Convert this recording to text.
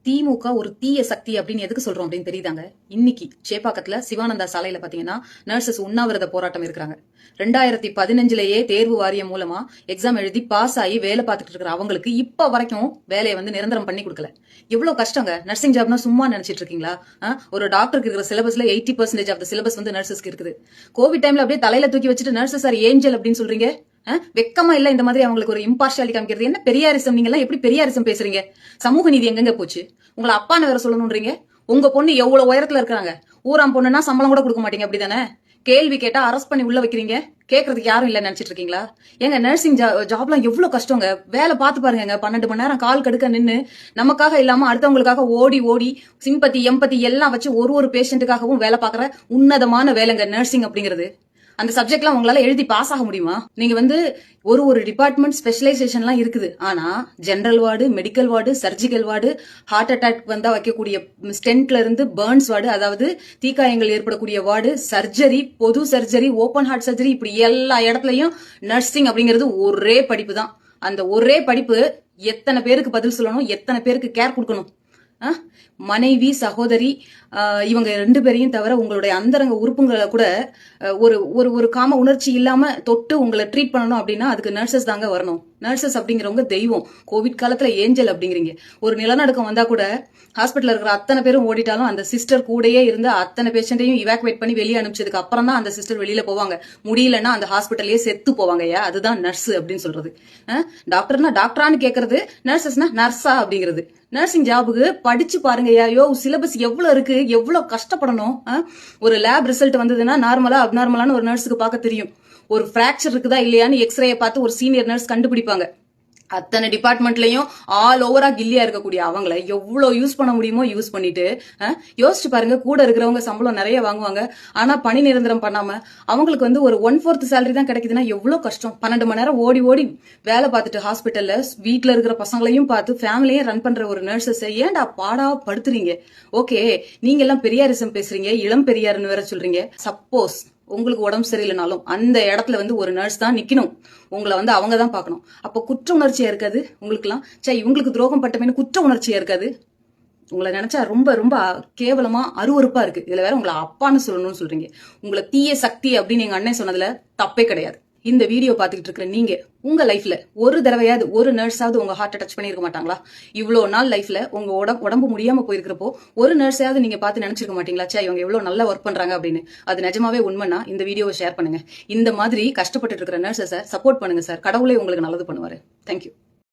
திமுக ஒரு தீய சக்தி அப்படின்னு எதுக்கு சொல்றோம் அப்படின்னு தெரியுதாங்க. இன்னைக்கு சேப்பாக்கத்துல சிவானந்தா சாலையில பாத்தீங்கன்னா நர்சஸ் உண்ணாவிரத போராட்டம் இருக்கிறாங்க. 2015லயே தேர்வு வாரியம் மூலமா எக்ஸாம் எழுதி பாஸ் ஆகி வேலை பார்த்துட்டு இருக்கிற அவங்களுக்கு இப்ப வரைக்கும் வேலையை வந்து நிரந்தரம் பண்ணி கொடுக்கல. எவ்வளவு கஷ்டங்க. நர்சிங் ஜாப்னா சும்மா நினைச்சிட்டு இருக்கீங்களா? ஒரு டாக்டருக்கு இருக்கிற சிலபஸ்ல 80% ஆஃப் த சிலபஸ் வந்து நர்சஸ்க்கு இருக்குது. கோவிட் டைம்ல அப்படியே தலையில தூக்கி வச்சுட்டு நர்சஸ் ஆர் ஏஞ்சல் அப்படின்னு சொல்றீங்க. வெக்கமா இல்ல இந்த மாதிரி அவங்களுக்கு ஒரு இம்பார்ஷியாலிட்டி காமிக்கிறது? என்ன பெரியாரிசம்? நீங்க எல்லாம் எப்படி பெரியாரிசம் பேசுறீங்க? சமூக நீதி எங்கெங்க போச்சு? உங்களை அப்பான்னு வேற சொல்லணும்ன்றீங்க. உங்க பொண்ணு எவ்வளவு உயரத்துல இருக்காங்க. ஊராம் பொண்ணுன்னா சம்பளம் கூட கொடுக்க மாட்டீங்க, அப்படிதானே? கேள்வி கேட்டா அரெஸ்ட் பண்ணி உள்ள வைக்கிறீங்க. கேட்கறதுக்கு யாரும் இல்ல நினைச்சிட்டு இருக்கீங்களா? ஏங்க நர்சிங் ஜாப்லாம் எவ்வளவு கஷ்டங்க. வேலை பார்த்து பாருங்க. 12 மணி நேரம் கால் கடுக்க நின்று நமக்காக இல்லாம அடுத்தவங்களுக்காக ஓடி ஓடி சிம்பத்தி எம்பத்தி எல்லாம் வச்சு ஒரு பேஷண்ட்டுக்காகவும் வேலை பார்க்கற உன்னதமான வேலைங்க நர்சிங் அப்படிங்கிறது. அந்த சப்ஜெக்ட்லாம் உங்களால எழுதி பாஸ் ஆக முடியுமா? நீங்க வந்து ஒரு டிபார்ட்மெண்ட் ஸ்பெஷலைசேஷன்லாம் இருக்குது. ஆனா general ward, medical ward, surgical ward, heart attack வந்தா வைக்கக்கூடிய ஸ்டென்ட்ல இருந்து பர்ன்ஸ் வார்டு, அதாவது தீக்காயங்கள் ஏற்படக்கூடிய வார்டு, சர்ஜரி, பொது சர்ஜரி, ஓபன் ஹார்ட் சர்ஜரி, இப்படி எல்லா இடத்துலயும் நர்சிங் அப்படிங்கிறது ஒரே படிப்பு தான். அந்த ஒரே படிப்பு எத்தனை பேருக்கு பதில் சொல்லணும், எத்தனை பேருக்கு கேர் கொடுக்கணும்? மனைவி, சகோதரி, இவங்க 2 பேரையும் தவிர உங்களுடைய அந்தரங்க உறுப்புங்களை கூட ஒரு ஒரு காம உணர்ச்சி இல்லாம தொட்டு உங்களை ட்ரீட் பண்ணணும் அப்படின்னா அதுக்கு நர்சஸ் தாங்க வரணும். நர்சஸ் அப்படிங்கிறவங்க தெய்வம். கோவிட் காலத்துல ஏஞ்சல் அப்படிங்கிறீங்க. ஒரு நிலநடுக்கம் வந்தா கூட ஹாஸ்பிட்டல் இருக்கிற அத்தனை பேரும் ஓடிட்டாலும் அந்த சிஸ்டர் கூடயே இருந்து அத்தனை பேஷண்ட்டையும் இவாக்குவேட் பண்ணி வெளியே அனுப்பிச்சதுக்கு அப்புறம் தான் அந்த சிஸ்டர் வெளியில போவாங்க. முடியலன்னா அந்த ஹாஸ்பிட்டல்லயே செத்து போவாங்க. அதுதான் நர்ஸ் அப்படின்னு சொல்றது. டாக்டர்னா டாக்டரான்னு கேட்கறது, நர்சஸ்னா நர்ஸா அப்படிங்கிறது. நர்சிங் ஜாபுக்கு படிச்சு பாருங்க. யோ சிலபஸ் எவ்வளவு இருக்கு, எவ்வளவு கஷ்டப்படணும். ஒரு லேப் ரிசல்ட் வந்ததுன்னா நார்மலா அப்நார்மலான ஒரு நர்ஸுக்கு பார்க்க தெரியும். ஒரு பிராக்சர் இருக்குதா இல்லையான்னு எக்ஸ்ரேயை பார்த்து ஒரு சீனியர் நர்ஸ் கண்டுபிடிப்பாங்க. அத்தனை டிபார்ட்மெண்ட்லயும் ஆல் ஓவரா கில்லியா இருக்கக்கூடிய அவங்களை எவ்வளவு யூஸ் பண்ண முடியுமோ யூஸ் பண்ணிட்டு யோசிச்சு பாருங்க. கூட இருக்கிறவங்க சம்பளம் நிறைய வாங்குவாங்க. ஆனா பணி நிரந்தரம் பண்ணாம அவங்களுக்கு வந்து ஒரு 1/4 சேலரி தான் கிடைக்குதுன்னா எவ்வளவு கஷ்டம். 12 மணி நேரம் ஓடி ஓடி வேலை பார்த்துட்டு ஹாஸ்பிட்டல்ல வீட்டுல இருக்கிற பசங்களையும் பார்த்து ஃபேமிலியும் ரன் பண்ற ஒரு நர்சஸ் ஏன்டா பாடா படுத்துறீங்க? ஓகே, நீங்க எல்லாம் பெரியாரிசம் பேசுறீங்க, இளம் பெரியாருன்னு வேற சொல்றீங்க. சப்போஸ் உங்களுக்கு உடம்பு சரியில்லைனாலும் அந்த இடத்துல வந்து ஒரு நர்ஸ் தான் நிக்கணும். உங்களை வந்து அவங்க தான் பார்க்கணும். அப்ப குற்ற உணர்ச்சியா இருக்காது உங்களுக்கு எல்லாம்? இவங்களுக்கு துரோகம் பட்டமேனு குற்ற உணர்ச்சியா இருக்காது? உங்களை நினைச்சா ரொம்ப ரொம்ப கேவலமா அருவருப்பா இருக்கு. இதுல வேற உங்களை அப்பான்னு சொல்லணும்னு சொல்றீங்க. உங்களை தீய சக்தி அப்படின்னு எங்க அண்ணன் சொன்னதுல தப்பே கிடையாது. இந்த வீடியோ பாத்துக்கிட்டு இருக்கிற நீங்க உங்க லைஃப்ல ஒரு தடவையாவது ஒரு நர்ஸாவது உங்க ஹார்ட்டை டச் பண்ணிருக்க மாட்டாங்களா? இவ்வளவு நாள் லைஃப்ல உங்க உடம்பு முடியாம போயிருக்கிறப்போ ஒரு நர்ஸாவது நீங்க பார்த்து நினைச்சிருக்க மாட்டீங்களா? இவங்க எவ்வளவு நல்லா ஒர்க் பண்றாங்க அப்படின்னு. அது நிஜமாவே உண்மைன்னா இந்த வீடியோவை ஷேர் பண்ணுங்க. இந்த மாதிரி கஷ்டப்பட்டு இருக்கிற நர்ஸை சப்போர்ட் பண்ணுங்க சார். கடவுளே உங்களுக்கு நல்லது பண்ணுவாரு. தேங்க்யூ.